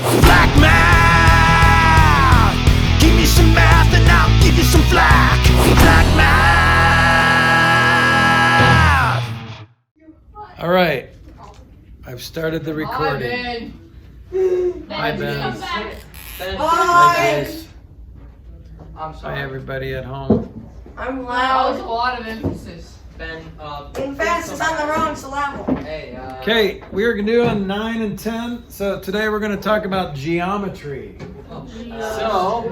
Flack math! Give me some math and I'll give you some flack. Flack math! All right, I've started the recording. Hi, Ben. Hi, guys. I'm sorry. Hi, everybody at home. I'm That was a loud. lot of emphasis. Ben, emphasis on the wrong syllable. Hey, Okay, we are doing 9 and 10. So today we're going to talk about geometry. So,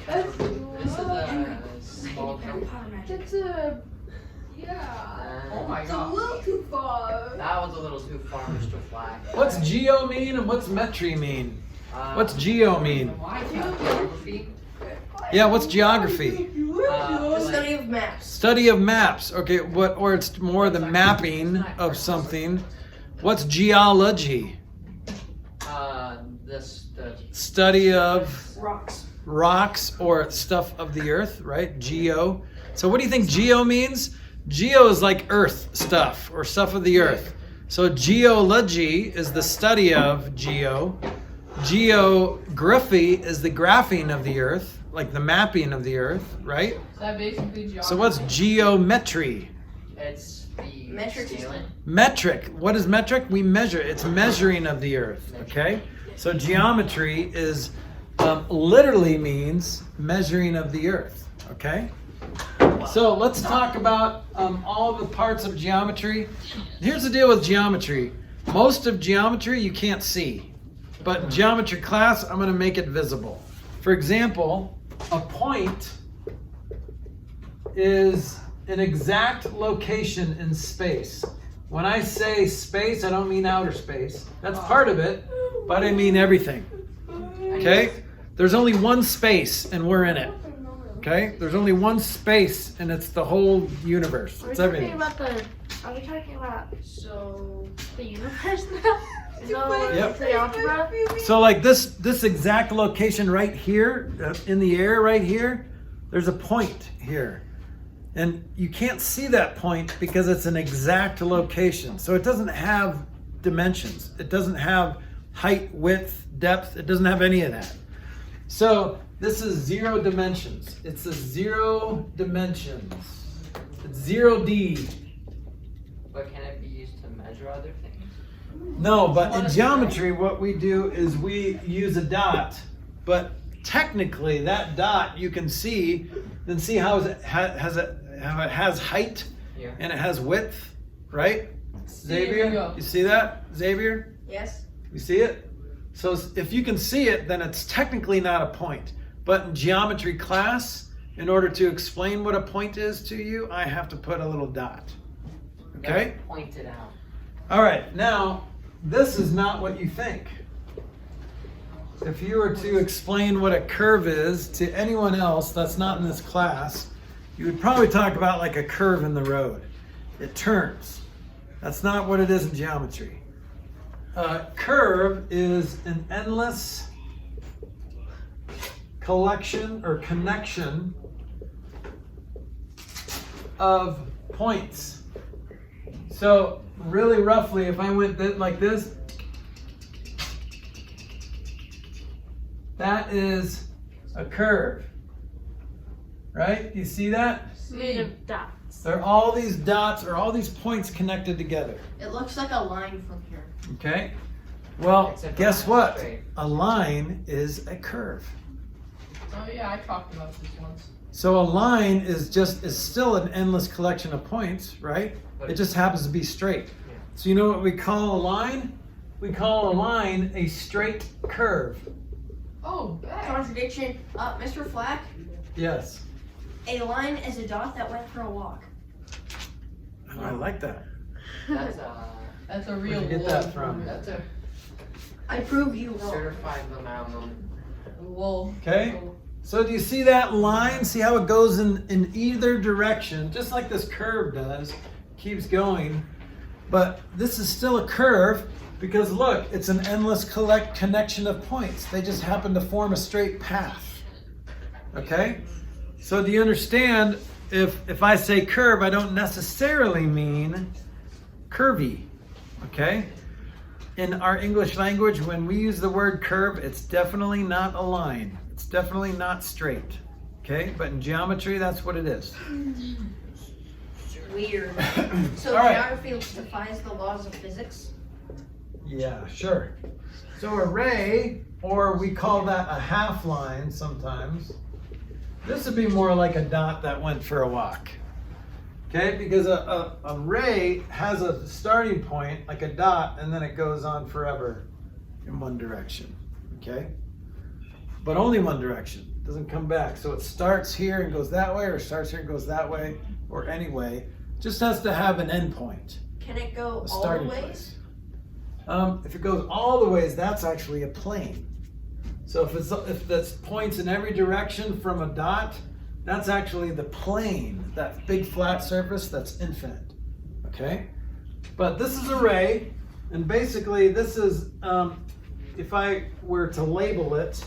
this is a small jump. It's a, Oh my it's a god. little too far. That was a little too far, Mr. Flack. what's geo mean and what's metry mean? What's geo mean? Geography? Yeah, what's geography? The study of maps. Study of maps. Okay, or it's more the mapping of something. What's geology? The Study of Rocks. rocks or stuff of the earth, right? Geo. So what do you think geo means? Geo is like earth stuff or stuff of the earth. So geology is the study of geo. Geography is the graphing of the earth, like the mapping of the earth, right? Is that basically geography? So what's geometry? It's the Metric scaling. Metric. What is metric? We measure. It's measuring of the earth, okay? So geometry is literally means measuring of the earth, okay? So let's talk about all the parts of geometry. Here's the deal with geometry. Most of geometry you can't see, but in geometry class, I'm going to make it visible. For example, a point is an exact location in space. When I say space, I don't mean outer space. That's part of it, but I mean everything. Okay? There's only one space and we're in it. Okay? There's only one space and it's the whole universe. It's everything. Are we talking about the universe now? Yep. Pre-Algebra? So like this exact location right here, in the air right here, there's a point here. And you can't see that point because it's an exact location. So it doesn't have dimensions. It doesn't have height, width, depth. It doesn't have any of that. So this is 0 dimensions. It's a 0 dimensions. It's 0D. But can it be used to measure other things? No, but in geometry, what we do is we use a dot. But technically, that dot you can see, then see how it has height Yeah. and it has width, right? There you go. Xavier, you see that? Xavier, Yes. you see it? So if you can see it, then it's technically not a point. But in geometry class, in order to explain what a point is to you, I have to put a little dot. Okay? Point it out. All right, now, this is not what you think. If you were to explain what a curve is to anyone else that's not in this class, you would probably talk about like a curve in the road. It turns. That's not what it is in geometry. A curve is an endless collection or connection of points. So really roughly, if I went like this, that is a curve, right? You see that? Made of dots. There are all these dots or all these points connected together, It looks like a line from here. okay? Well, Except guess for what? straight. A line is a curve. Oh yeah, I talked about this once. So a line is still an endless collection of points, right? It just happens to be straight. So you know what we call a line? We call a line a straight curve. Oh, bad. Contradiction. Mr. Flack, Yes. a line is a dot that went for a walk. Oh, I like that. That's a real. Where'd you get that from? That's a I prove you wrong. certified moment. Well. Okay. So do you see that line? See how it goes in either direction, just like this curve does, keeps going. But this is still a curve because look, it's an endless connection of points. They just happen to form a straight path. Okay? So do you understand if I say curve, I don't necessarily mean curvy. Okay? in our English language, when we use the word curve, it's definitely not a line. It's definitely not straight. Okay, but in geometry, that's what it is. Weird. So All right. geography defies the laws of physics? Yeah, sure. So a ray, or we call that a half line sometimes. This would be more like a dot that went for a walk. Okay, because a ray has a starting point, like a dot, and then it goes on forever in one direction. Okay? But only one direction. It doesn't come back. So it starts here and goes that way, or starts here and goes that way, or any way. Just has to have an end point. Can it go A all the starting ways? place. If it goes all the ways, that's actually a plane. So if that's points in every direction from a dot, that's actually the plane, that big flat surface that's infinite. Okay? But this is a ray, and basically this is, if I were to label it,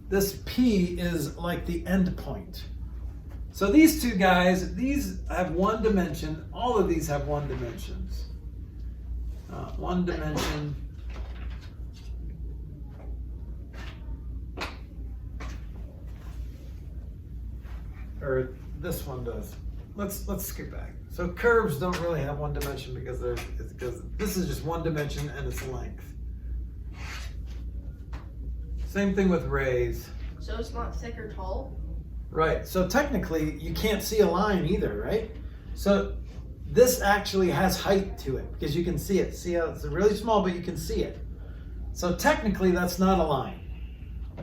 this P is like the end point. So these two guys, these have one dimension. All of these have one dimensions. One dimension. Or this one does. Let's skip back. So curves don't really have one dimension because this is just one dimension and its length. Same thing with rays. So it's not thick or tall? Right, so technically you can't see a line either, right? So this actually has height to it because you can see it. See how it's really small, but you can see it. So technically that's not a line,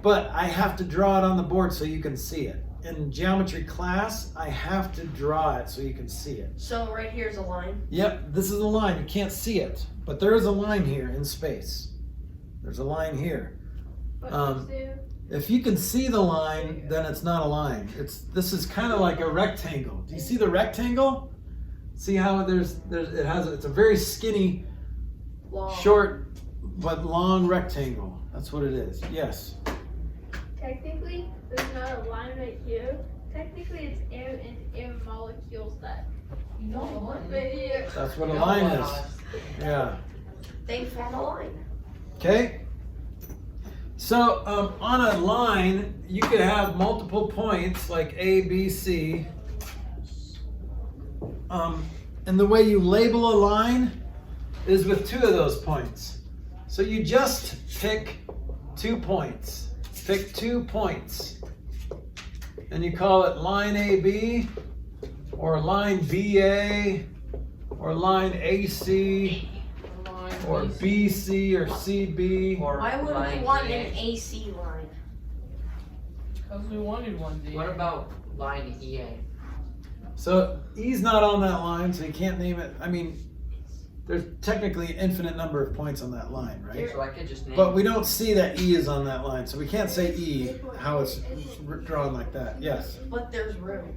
but I have to draw it on the board so you can see it. In geometry class, I have to draw it so you can see it. So right here is a line? Yep, this is a line. You can't see it, but there is a line here in space. There's a line here. If you can see the line, then it's not a line. This is kind of like a rectangle. Do you see the rectangle? See how it's a very skinny, Long. short, but long rectangle. That's what it is. Yes. Technically, there's not a line right here. Technically, it's air and air molecules that right here. That's what a line is. Yeah. They form a line. Okay. So on a line, you could have multiple points like A, B, C. And the way you label a line is with two of those points. So you just pick 2 points. Pick 2 points. And you call it line AB, or line BA, or line AC, or BC, or CB. Or Why would line we want EA? an AC line? Because we wanted one, D. What about line EA? So E's not on that line, so you can't name it. I mean, there's technically an infinite number of points on that line, right? So I could just name. But we don't see that E is on that line, so we can't say E, how it's drawn like that. Yes. But there's room.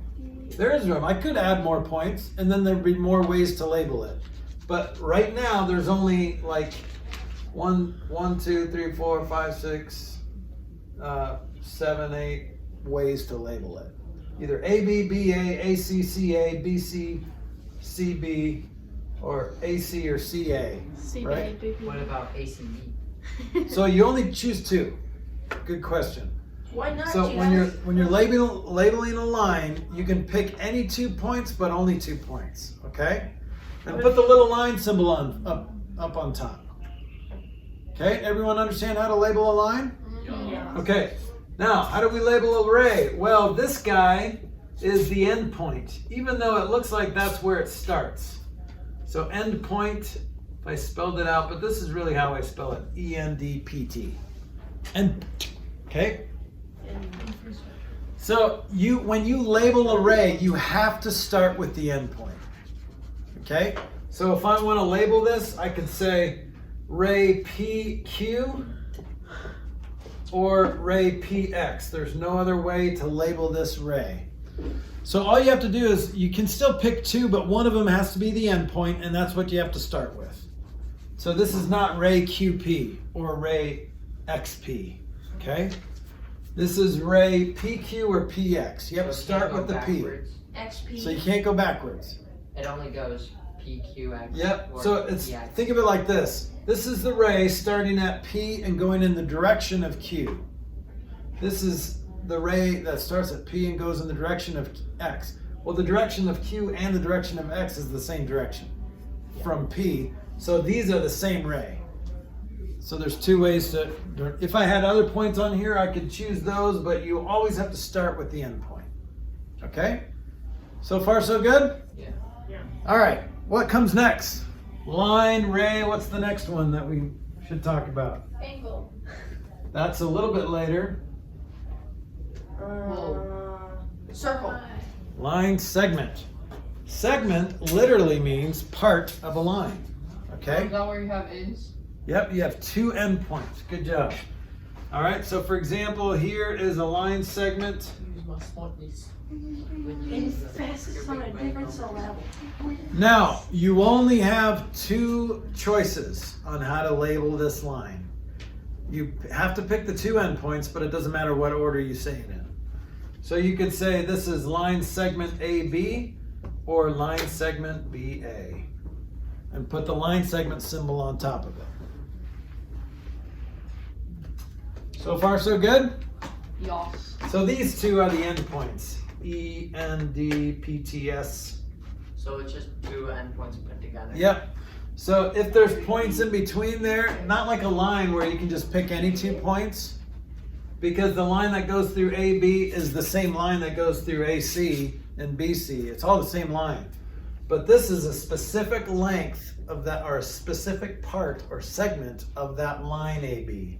There is room. I could add more points, and then there'd be more ways to label it. But right now, there's only like 1, 2, 3, 4, 5, 6, 7, 8 ways to label it. Either A, B, B, A, A, C, C, A, B, C, C, B, or A, C, or C, A. Right? What about ACB? So you only choose 2. Good question. Why not? So Jeff? when you're labeling a line, you can pick any 2 points, but only 2 points. Okay? And put the little line symbol up on top. Okay? Everyone understand how to label a line? Yeah. Okay. Now, how do we label a ray? Well, this guy is the end point, even though it looks like that's where it starts. So end point, if I spelled it out, but this is really how I spell it, ENDPT. End. Okay? So when you label a ray, you have to start with the end point. Okay? So if I want to label this, I could say ray PQ or ray PX. There's no other way to label this ray. So all you have to do is, you can still pick 2, but one of them has to be the end point, and that's what you have to start with. So this is not ray QP or ray XP. Okay? This is ray PQ or PX. You have to So it start can't with the go P. backwards. XP. So you can't go backwards. It only goes PQX. Yep. or So it's PX. think of it like this. This is the ray starting at P and going in the direction of Q. This is the ray that starts at P and goes in the direction of X. Well, the direction of Q and the direction of X is the same direction from P. So these are the same ray. So there's two ways to, if I had other points on here, I could choose those, but you always have to start with the end point. Okay? So far, so good? Yeah. All right, what comes next? Line, ray, what's the next one that we should talk about? Angle. That's a little bit later. Circle. Line, segment. Segment literally means part of a line. Okay? Is that where you have ends? Yep, you have two endpoints. Good job. All right, so for example, here is a line segment. Use my smartness. And fastest on a different syllable. Now, you only have two choices on how to label this line. You have to pick the two endpoints, but it doesn't matter what order you say it in. So you could say this is line segment AB or line segment BA, and put the line segment symbol on top of it. So far, so good? Yos. So these two are the endpoints, E, N, D, P, T, S. So it's just two endpoints put together. Yep. So if there's points in between there, not like a line where you can just pick any 2 points, because the line that goes through AB is the same line that goes through AC and BC. It's all the same line. But this is a specific length of that, or a specific part or segment of that line AB.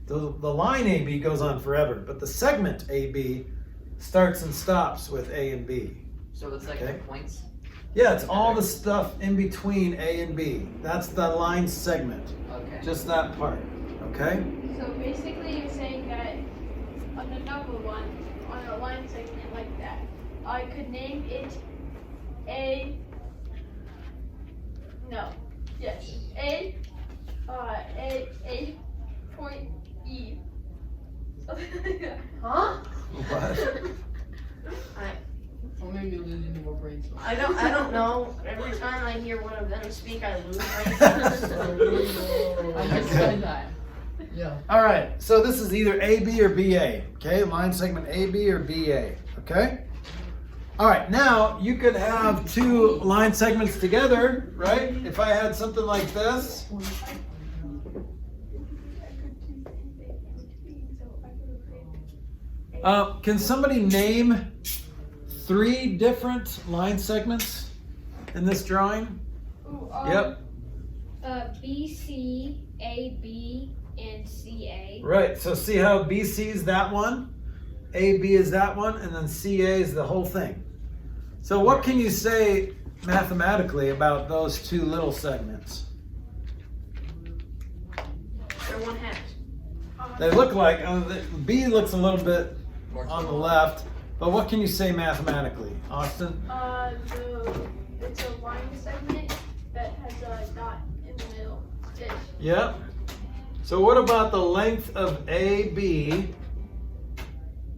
The line AB goes on forever, but the segment AB starts and stops with A and B. So it's like Okay. the points. Yeah, it's all the stuff in between A and B. That's the line segment. Okay. Just that part. Okay? So basically, you're saying that on the number one, on a line segment like that, I could name it A. No. Yes. A point E. Something like that. Huh? What? Or maybe losing more brain cells. I don't know. Every time I hear one of them speak, I lose brain cells. I just said that. Yeah. All right, so this is either AB or BA. Okay, line segment AB or BA. Okay? All right, now you could have two line segments together, right? If I had something like this. Can somebody name 3 different line segments in this drawing? Ooh, Yep. BC, AB, and CA. Right, so see how BC is that one, AB is that one, and then CA is the whole thing. So what can you say mathematically about those 2 little segments? They're one half. They look like, B looks a little bit More on the total. left, but what can you say mathematically, Austin? It's a line segment that has a dot in the middle. Ish. Yeah. So what about the length of AB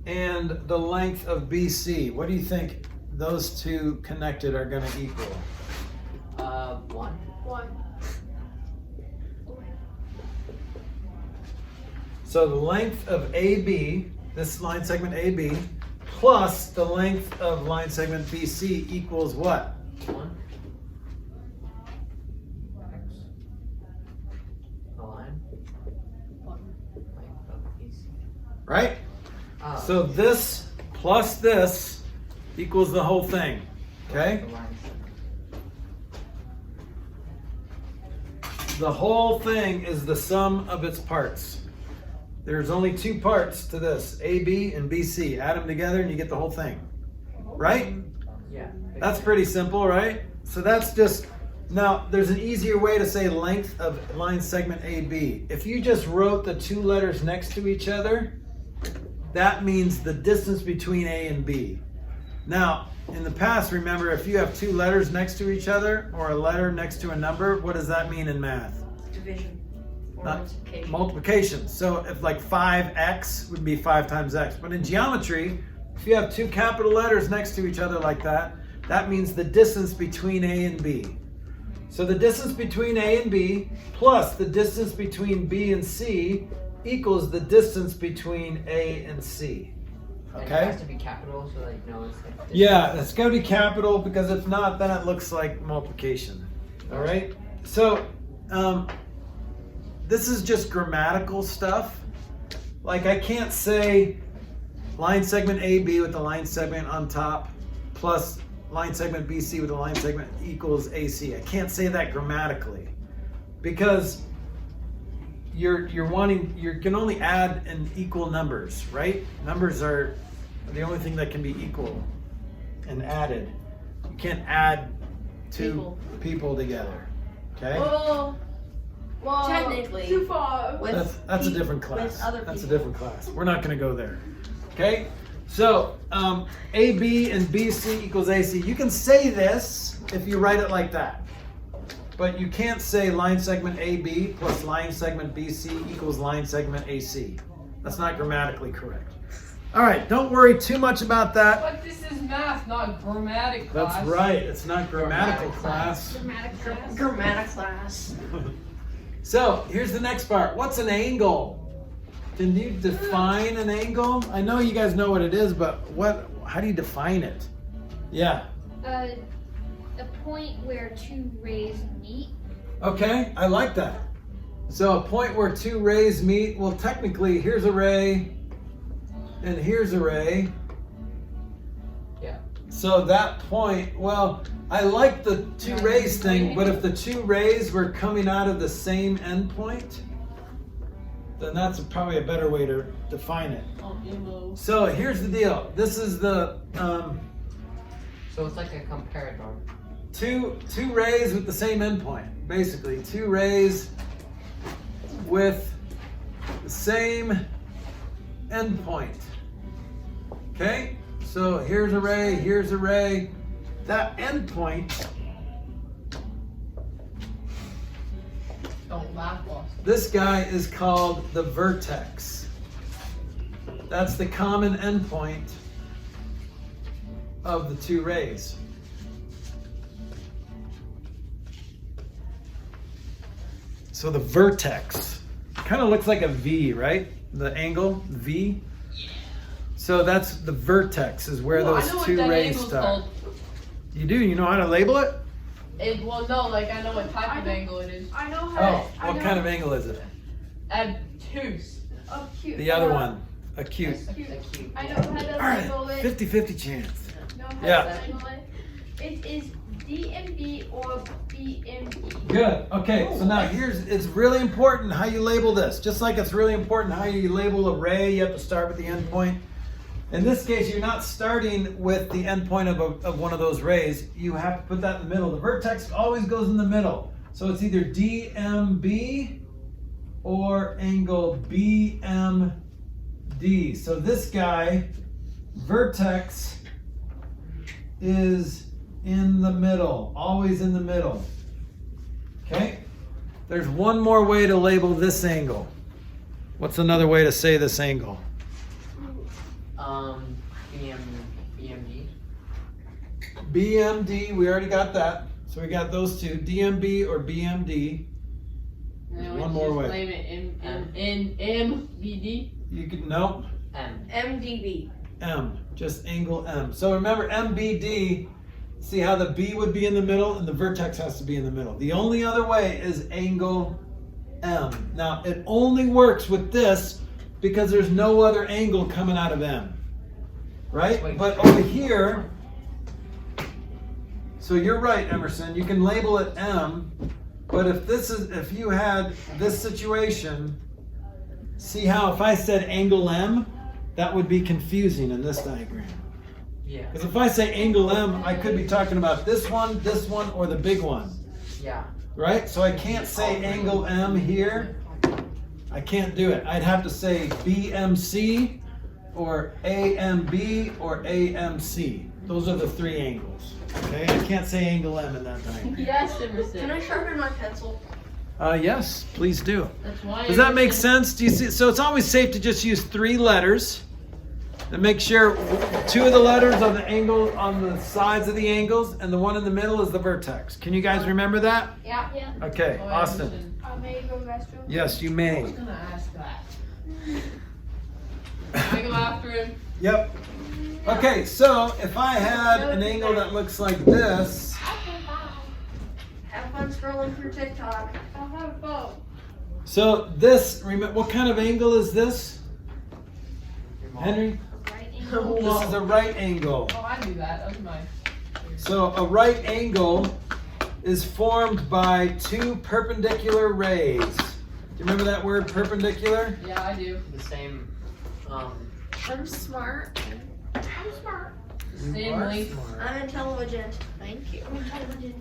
and the length of BC? What do you think those 2 connected are going to equal? 1. One. So the length of AB, this line segment AB, plus the length of line segment BC equals what? 1. The line. Length of piece. Right? So this plus this equals the whole thing. Okay? The line. The whole thing is the sum of its parts. There's only 2 parts to this, AB and BC. Add them together and you get the whole thing. Right? Yeah. That's pretty simple, right? So that's just, now there's an easier way to say length of line segment AB. If you just wrote the 2 letters next to each other, that means the distance between A and B. Now, in the past, remember, if you have 2 letters next to each other or a letter next to a number, what does that mean in math? Division. Or Not- multiplication. Multiplication. So if like 5x would be 5 times x. But in geometry, if you have 2 capital letters next to each other like that, that means the distance between A and B. So the distance between A and B plus the distance between B and C equals the distance between A and C. And it Okay? has to be capital, so like no, it's like. Yeah, it's got to be capital because if not, then it looks like multiplication. All right? So this is just grammatical stuff. Like I can't say line segment AB with the line segment on top plus line segment BC with the line segment equals AC. I can't say that grammatically because you can only add in equal numbers, right? Numbers are the only thing that can be equal and added. You can't add two people together. Okay? Well, technically, Too far. That's a different class. with other That's a people. different class. We're not going to go there. Okay? So, AB and BC equals AC. You can say this if you write it like that. But you can't say line segment AB plus line segment BC equals line segment AC. That's not grammatically correct. All right, don't worry too much about that. But this is math, not grammatic class. That's right. It's not grammatical class. Dramatic class. Grammatics class. So, here's the next part. What's an angle? Can you define an angle? I know you guys know what it is, but how do you define it? Yeah. A point where two rays meet. Okay, I like that. So a point where two rays meet, well technically here's a ray and here's a ray. Yeah. So that point, well, I like the two rays thing, but if the two rays were coming out of the same endpoint, then that's probably a better way to define it. So here's the deal. This is the So it's like a comparator. two rays with the same endpoint, basically. Two rays with the same endpoint. Okay? So here's a ray, here's a ray. That endpoint, Don't laugh, boss. this guy is called the vertex. That's the common endpoint of the two rays. So the vertex kind of looks like a V, right? The angle, V. So that's the vertex is where Well, I those know what two that rays angle's start. called. You do? You know how to label it? Well, no, like I know what type of angle it is. I know how. Oh, what kind of angle is it? Obtuse. Acute. The other one, acute. Acute. I know how to All right, label it. 50-50 chance. Know how Yeah. to label it. It is DMB or BMB. Good. Okay, so now it's really important how you label this. Just like it's really important how you label a ray, you have to start with the endpoint. In this case, you're not starting with the endpoint of one of those rays. You have to put that in the middle. The vertex always goes in the middle. So it's either DMB or angle BMD. So this guy, vertex, is in the middle, always in the middle. Okay? There's one more way to label this angle. What's another way to say this angle? BMD. BMD, we already got that. So we got those two, DMB or BMD. And then we One just more way. Blame it MBD. You could, nope, M. MDB. M, just angle M. So remember MBD, see how the B would be in the middle and the vertex has to be in the middle. The only other way is angle M. Now it only works with this because there's no other angle coming out of M, right? Wait. But over here, so you're right, Emerson, you can label it M, but if you had this situation, see how if I said angle M, that would be confusing in this diagram. Yeah. Because if I say angle M, I could be talking about this one, or the big one, Yeah. right? So I can't say angle M here. I can't do it. I'd have to say BMC or AMB or AMC. Those are the three angles. Okay, I can't say angle M in that diagram. Yes, Emerson. Can I sharpen my pencil? Yes, please do. That's why. Does that make Emerson- sense? Do you see? So it's always safe to just use three letters. And make sure 2 of the letters are the angle on the sides of the angles, and the one in the middle is the vertex. Can you guys remember that? Yeah. Yeah. Okay, Oh, I Austin. understand. May go restroom. Yes, you I may. was gonna ask that. Can I go after him? Yep. Okay, so if I had an angle that looks like this, Have fun scrolling through TikTok. I'll have a phone. so this, what kind of angle is this, Henry? Right angle. This is a right angle. Oh, I knew that. That was mine. So a right angle is formed by 2 perpendicular rays. Do you remember that word, perpendicular? Yeah, I do. The same. I'm smart. I'm smart. Same length. I'm intelligent. Thank you. I'm intelligent.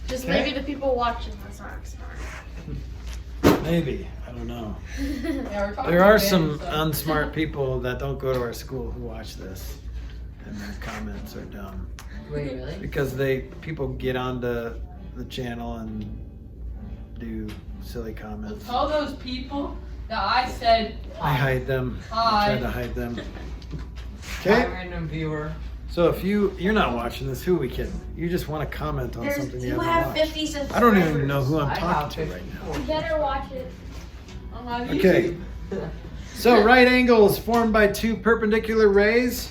Just Okay. maybe the people watching this aren't smart. Maybe, I don't know. Yeah, we're talking There are to some Ben, so- unsmart people that don't go to our school who watch this, and their comments are dumb. Wait, really? Because people get onto the channel and do silly Well, comments. tell those people that I said I hide them. I Hi. try to hide them. Hi, Okay? random viewer. So if you're not watching this, who are we kidding? You just want to comment on something you You haven't have watched. 50 subscribers. I don't even know who I'm I talking have to right now. You better watch it. I'm on Okay. YouTube. So right angle is formed by 2 perpendicular rays.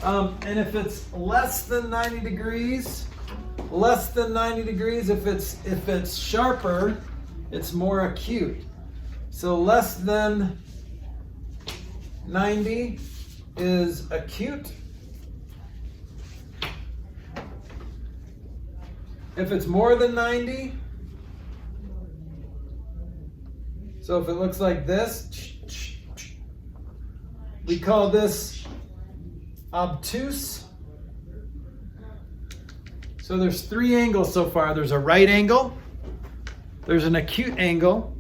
And if it's less than 90 degrees, if it's sharper, it's more acute. So less than 90 is acute. If it's more than 90, so if it looks like this, we call this obtuse. So there's 3 angles so far. There's a right angle, there's an acute angle.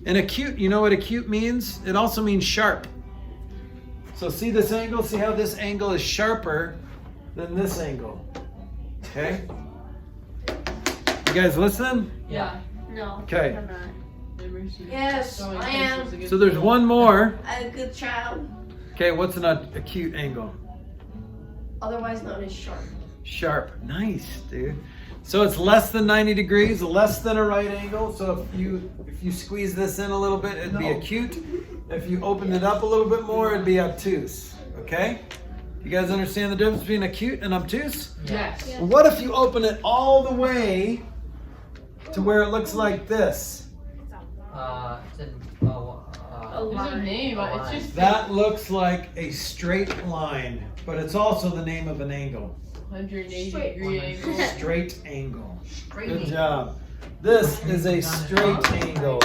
And acute, you know what acute means? It also means sharp. So see this angle? See how this angle is sharper than this angle? Okay? You guys listening? Yeah. No. Okay. I'm not. Never seen Yes, throwing I am. pencils against So there's the one more. I'm a good child. Okay, what's an acute angle? Otherwise known as sharp. Sharp. Nice, dude. So it's less than 90 degrees, less than a right angle. So if you squeeze this in a little bit, it'd be acute. If you opened it up a little bit more, it'd be obtuse. Okay? You guys understand the difference between acute and obtuse? Yes. Yeah. Well, what if you open it all the way to where it looks like this? It's in, There's a name. It's just That looks like a straight line, but it's also the name of an angle. 180 Straight. degree angle. Straight angle. straight. Good job. This is a straight angle.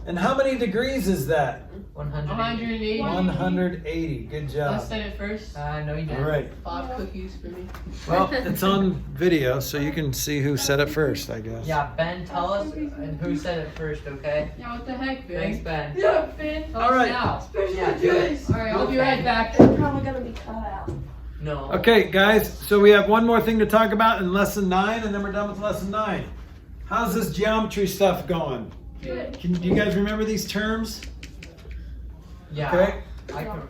And how many degrees is that? 180. 180. 180. Good I job. said it first. No, you All didn't. right. 5 cookies for me. Well, it's on video, so you can see who said it first, I guess. Yeah, Ben, tell us and who said it first, okay? Yeah, what the heck, Thanks, Ben? Ben. Yeah, Finn. Tell All us right. now. Yeah, do it. Alright, I'll be right back. It's probably gonna be cut out. No. Okay, guys, so we have one more thing to talk about in lesson 9, and then we're done with lesson 9. How's this geometry stuff going? Good. Do you guys remember these terms? Yeah. Okay.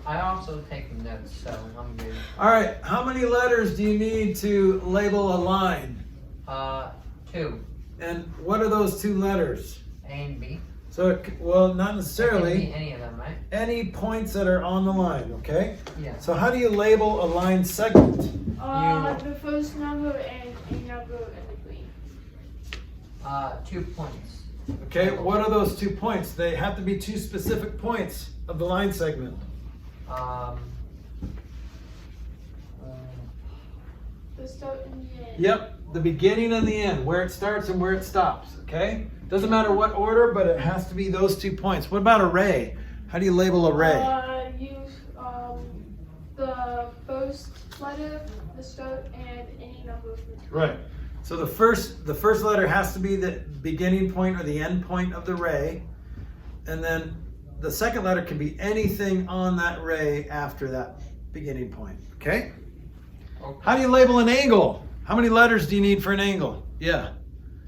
I also take notes, so I'm good. All right, how many letters do you need to label a line? 2. And what are those 2 letters? A and B. So, well, not It can necessarily. be any of them, right? Any points that are on the line, okay? Yeah. So how do you label a line segment? The first number and a number in between. 2 points. Okay, what are those 2 points? They have to be 2 specific points of the line segment. The start and the end. Yep, the beginning and the end, where it starts and where it stops, okay? Doesn't matter what order, but it has to be those 2 points. What about array? How do you label array? Use the first letter, the start, and any number in between. Right. So the first letter has to be the beginning point or the end point of the ray, and then the second letter can be anything on that ray after that beginning point. Okay? Okay. How do you label an angle? How many letters do you need for an angle? Yeah.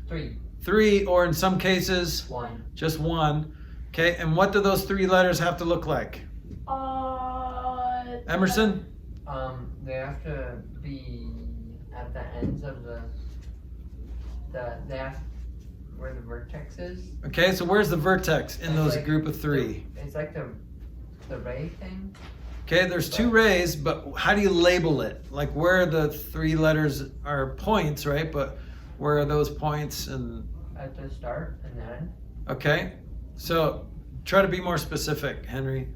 3. 3, or in some cases, 1. just 1. Okay, and what do those 3 letters have to look like? Emerson? They have to be at the ends of they have where the vertex is. Okay, so where's the vertex in It's those like group of three? It's like the ray thing. Okay, there's two rays, but how do you label it? Like where the three letters are points, right? But where are those points? And At the start and the end. okay, so try to be more specific, Henry.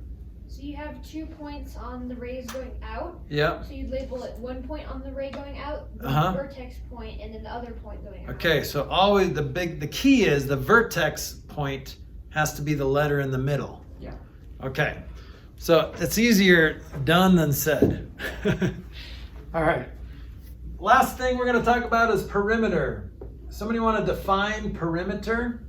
So you have 2 points on the rays going out. Yeah. So you'd label it 1 point on the ray going out, the vertex point, and then the other point going out. Okay, so always the key is the vertex point has to be the letter in the middle. Yeah. Okay, so it's easier done than said. All right. Last thing we're going to talk about is perimeter. Somebody want to define perimeter?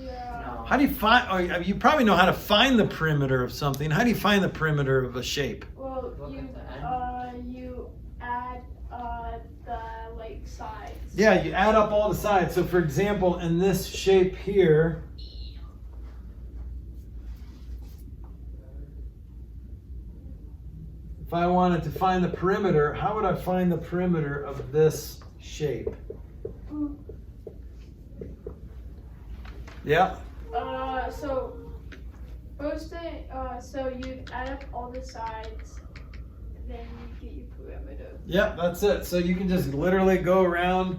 Yeah. How do you find? Oh, you probably know how to find the perimeter of something. How do you find the perimeter of a shape? Well, Look you at the end. you add the like sides. Yeah, you add up all the sides. So, for example, in this shape here, if I wanted to find the perimeter, how would I find the perimeter of this shape? Yeah. So first thing, so you add up all the sides, then you get your perimeter. Yep, that's it. So you can just literally go around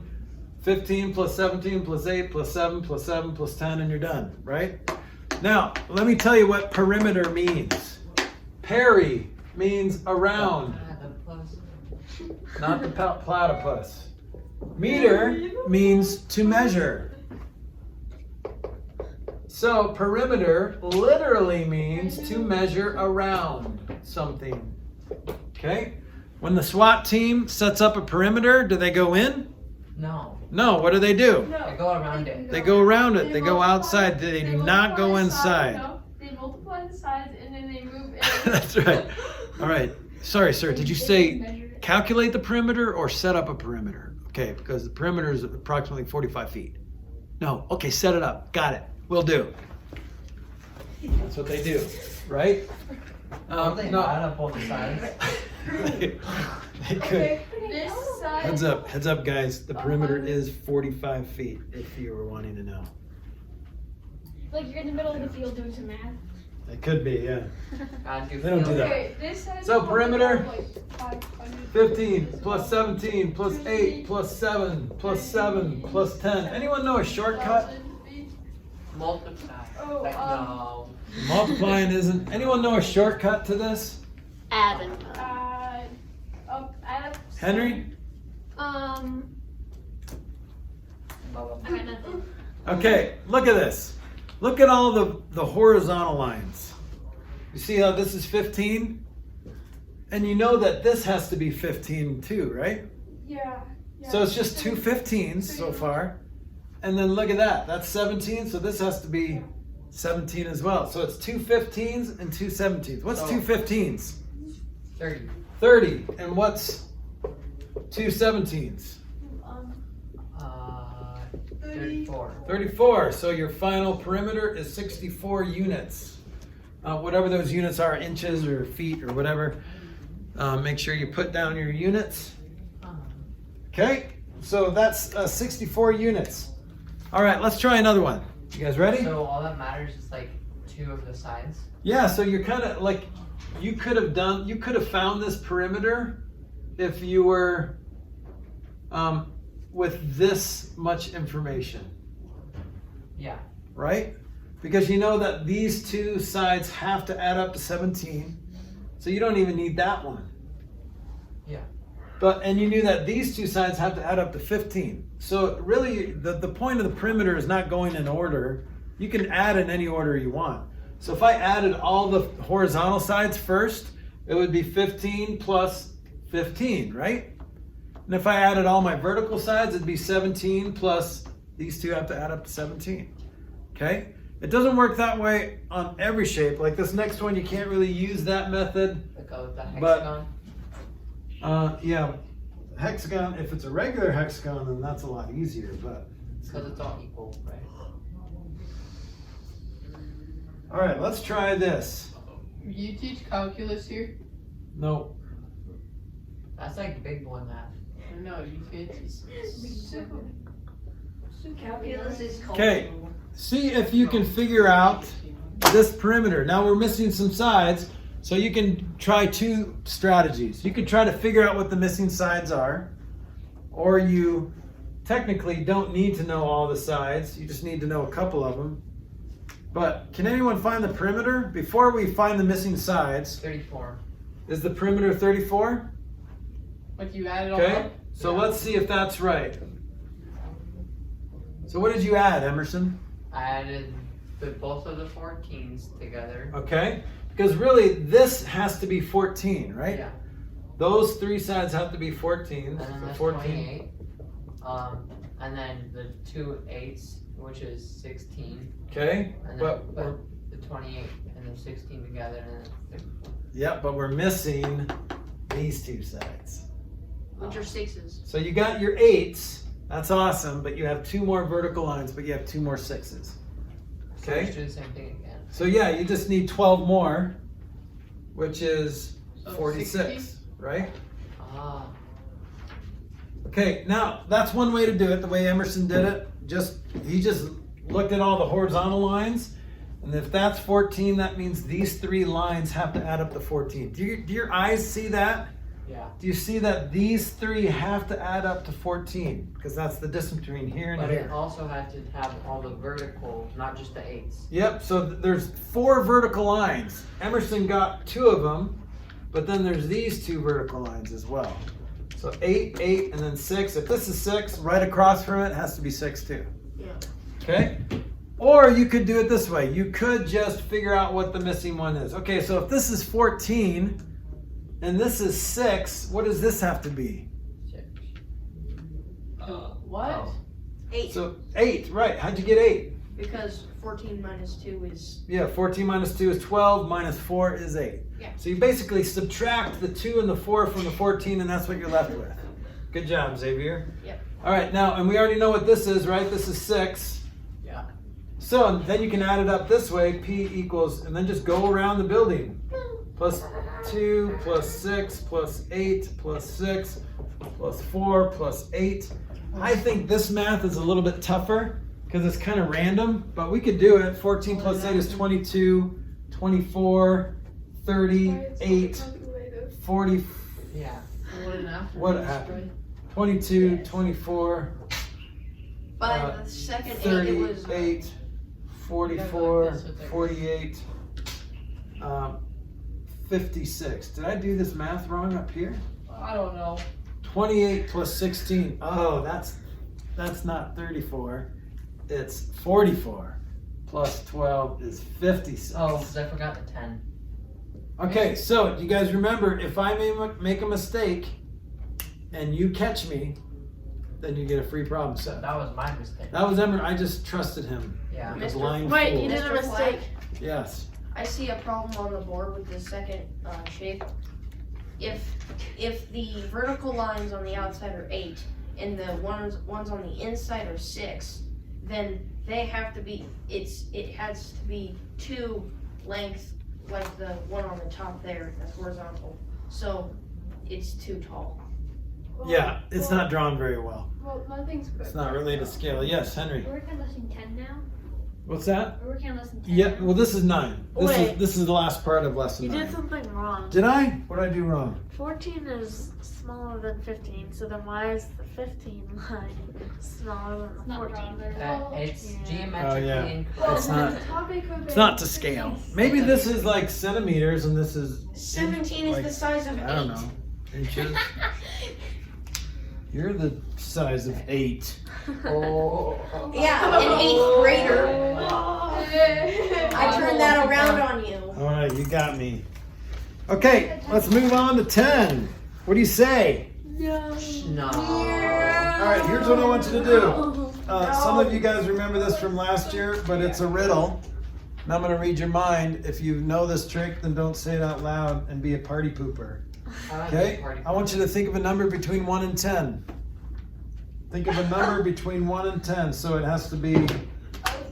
15 plus 17 plus 8 plus 7 plus 7 plus 10 and you're done, right? Now, let me tell you what perimeter means. Peri means around, The plus. not the platypus. Meter means to measure. So perimeter literally means to measure around something. Okay? When the SWAT team sets up a perimeter, do they go in? No. No, what do they do? No. They go around it. They go around it. They go outside. They do not go inside. No, they multiply the sides and then they move in. That's right. All right. Sorry, sir. Did you say calculate the perimeter or set up a perimeter? Okay, because the perimeter is approximately 45 feet. No. Okay, set it up. Got it. Will do. That's what they do, right? They No. add up all the sides. They could. Okay, this side. Heads up, guys. The perimeter is 45 feet, if you were wanting to know. Like you're in the middle of the field doing some math. It could be, yeah. They They don't do that. Okay, this side. So perimeter, Like 500. 15 plus 17 plus 8 plus 7 plus 7 plus 10. Anyone know a shortcut? 1,000 feet. Multiply. Oh, Like, no. Multiplying isn't. Anyone know a shortcut to this? Add. Add up. Henry? I got nothing. Okay, look at this. Look at all the horizontal lines. You see how this is 15? And you know that this has to be 15 too, right? Yeah. So it's just two 15s so far. And then look at that. That's 17, so this has to be 17 as well. So it's two 15s and two 17s. What's two 15s? 30. 30. And what's two 17s? 34. 34. So your final perimeter is 64 units. Whatever those units are, inches or feet or whatever. Make sure you put down your units. Okay, so that's 64 units. All right, let's try another one. You guys ready? So all that matters is like 2 of the sides. Yeah, so you're kind of like, you could have found this perimeter if you were with this much information, Yeah. right? Because you know that these two sides have to add up to 17, so you don't even need that one. Yeah. And you knew that these two sides have to add up to 15. So really, the point of the perimeter is not going in order. You can add in any order you want. So if I added all the horizontal sides first, it would be 15 plus 15, right? And if I added all my vertical sides, it'd be 17 plus these two have to add up to 17. Okay? It doesn't work that way on every shape. Like this next one, you can't really use that method. Like the hexagon. But yeah, hexagon, if it's a regular hexagon, then that's a lot easier, but. Because it's all equal, right? All right, let's try this. You teach calculus here? No. That's like big boy math. No, you can't teach. Calculus is called. Okay. See if you can figure out this perimeter. Now we're missing some sides, so you can try two strategies. You could try to figure out what the missing sides are, or you technically don't need to know all the sides. You just need to know a couple of them. But can anyone find the perimeter? Before we find the missing sides, 34. is the perimeter 34? Like you add it all Okay, up? so let's see if that's right. So what did you add, Emerson? I added both of the 14s together. Okay, because really this has to be 14, right? Yeah. Those three sides have to be 14. And then So that's 14. 28. And then the 2 8s, which is 16. Okay, And then but we're, put the 28 and the 16 together. And then yeah, but we're missing these two sides. Which are sixes. So you got your 8s. That's awesome, but you have 2 more vertical lines, but you have 2 more 6s. so Okay. let's do the same thing again. So yeah, you just need 12 more, which is So 46, 60? right? Ah. Okay, now that's one way to do it, the way Emerson did it. He just looked at all the horizontal lines, and if that's 14, that means these 3 lines have to add up to 14. Do your eyes see that? Yeah. Do you see that these 3 have to add up to 14? Because that's the distance between here and But it here. also had to have all the vertical, not just the 8s. Yep, so there's 4 vertical lines. Emerson got 2 of them, but then there's these 2 vertical lines as well. So 8, 8, and then 6. If this is 6, right across from it has to be 6 too. Yeah. Okay? Or you could do it this way. You could just figure out what the missing one is. Okay, so if this is 14 and this is 6, what does this have to be? What? Oh. 8. So 8, right. How'd you get 8? Because 14 minus 2 is. Yeah, 14 minus 2 is 12, minus 4 is 8. Yeah. So you basically subtract the 2 and the 4 from the 14, and that's what you're left with. Good job, Xavier. Yep. All right, now, and we already know what this is, right? This is 6. Yeah. So then you can add it up this way, P equals, and then just go around the building. Plus 2, plus 6, plus 8, plus 6, plus 4, plus 8. I think this math is a little bit tougher because it's kind of random, but we could do it. 14 plus 8 is 22, 24, 38, 40. Yeah. What happened? 22, 24, By the second 8, it was. 38, 44, 48, 56. Did I do this math wrong up here? I don't know. 28 plus 16. Oh, that's not 34. It's 44. Plus 12 is 56. Oh, because I forgot the 10. Okay, so you guys remember, if I make a mistake and you catch me, then you get a free problem set. That was my mistake. That was Emmer. I just trusted him. Yeah. Like a Mr. blind Wait, fool. you did a mistake. Yes. I see a problem on the board with the second shape. If the vertical lines on the outside are 8 and the ones on the inside are 6, then they have to be. It has to be 2 lengths, like the one on the top there. That's horizontal. So it's too tall. Yeah, it's not drawn very well. Well, nothing's good. It's not really to scale. Yes, Henry. We're working on lesson 10 now. What's that? We're working on lesson 10 Yeah, now. well, this is 9. Wait. This is the last part of lesson You 9. did something wrong. Did I? What did I do wrong? 14 is smaller than 15, so then why is the 15 line smaller than the Not 14? drawn very That well. it's Yeah. geometrically Oh, yeah. incorrect. It's not. The topic of It's it not to is scale. 16. Maybe this is like centimeters and this is 17 is like, the size of 8. I don't know. Inches. You're the size of 8. Oh. Yeah, an 8th grader. I turned that around on you. All right, you got me. Okay, let's move on to 10. What do you say? No. All right, here's what I want you to do. Some of you guys remember this from last year, but it's a riddle. And I'm going to read your mind. If you know this trick, then don't say it out loud and be a party pooper. I like Okay? this party. I want you to think of a number between 1 and 10. Think of a number between 1 and 10. So it has to be I was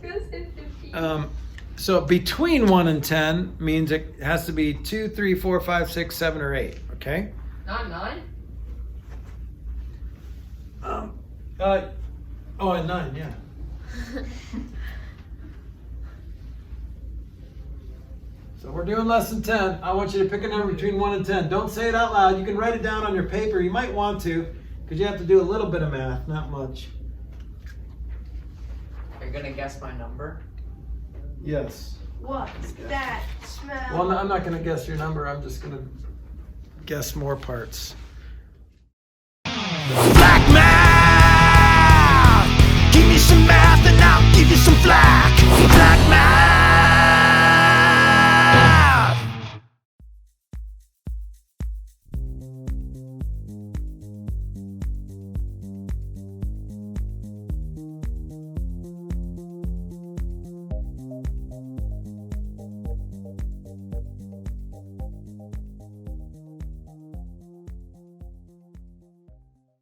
gonna say 15. So between 1 and 10 means it has to be 2, 3, 4, 5, 6, 7, or 8. Okay. Not 9? And 9, yeah. So we're doing lesson 10. I want you to pick a number between 1 and 10. Don't say it out loud. You can write it down on your paper. You might want to, because you have to do a little bit of math, not much. Are you gonna guess my number? Yes. What's that smell? Well, no, I'm not going to guess your number. I'm just going to guess more parts.